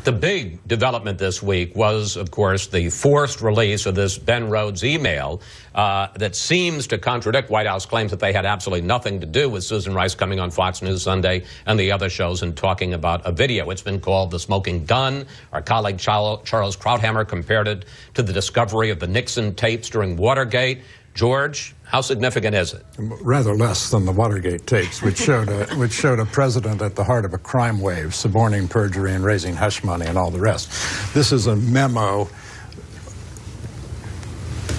The big development this week was, of course, the forced release of this Ben Rhodes email that seems to contradict White House claims that they had absolutely nothing to do with Susan Rice coming on Fox News Sunday and the other shows and talking about a video. It's been called the smoking gun. Our colleague Charles Krauthammer compared it to the discovery of the Nixon tapes during Watergate. George, how significant is it? Rather less than the Watergate tapes, which showed a president at the heart of a crime wave, suborning perjury and raising hush money and all the rest. This is a memo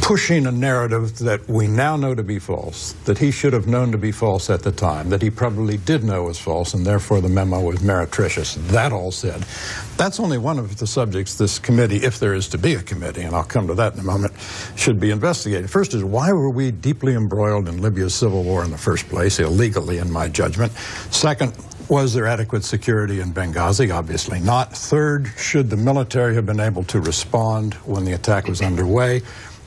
pushing a narrative that we now know to be false, that he should have known to be false at the time, that he probably did know was false, and therefore the memo was meretricious. That all said, that's only one of the subjects this committee, if there is to be a committee, and I'll come to that in a moment, should be investigating. First is, why were we deeply embroiled in Libya's civil war in the first place, illegally in my judgment? Second, was there adequate security in Benghazi? Obviously not. Third, should the military have been able to respond when the attack was underway?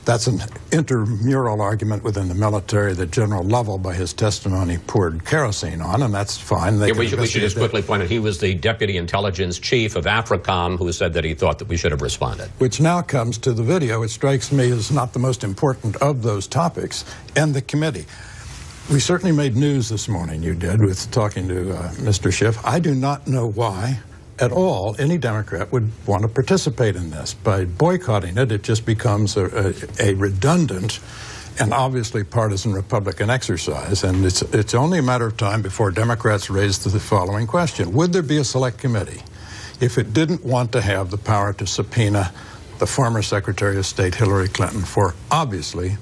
That's an intramural argument within the military that General Lovell, by his testimony, poured kerosene on, and that's fine. We should just quickly point out he was the deputy intelligence chief of AFRICOM who said that he thought that we should have responded. Which now comes to the video. It strikes me as not the most important of those topics, and the committee. We certainly made news this morning, you did, with talking to Mr. Schiff. I do not know why at all any Democrat would want to participate in this. By boycotting it, it just becomes a redundant and obviously partisan Republican exercise, and it's only a matter of time before Democrats raise the following question. Would there be a select committee if it didn't want to have the power to subpoena the former Secretary of State Hillary Clinton for obviously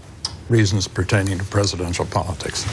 reasons pertaining to presidential politics?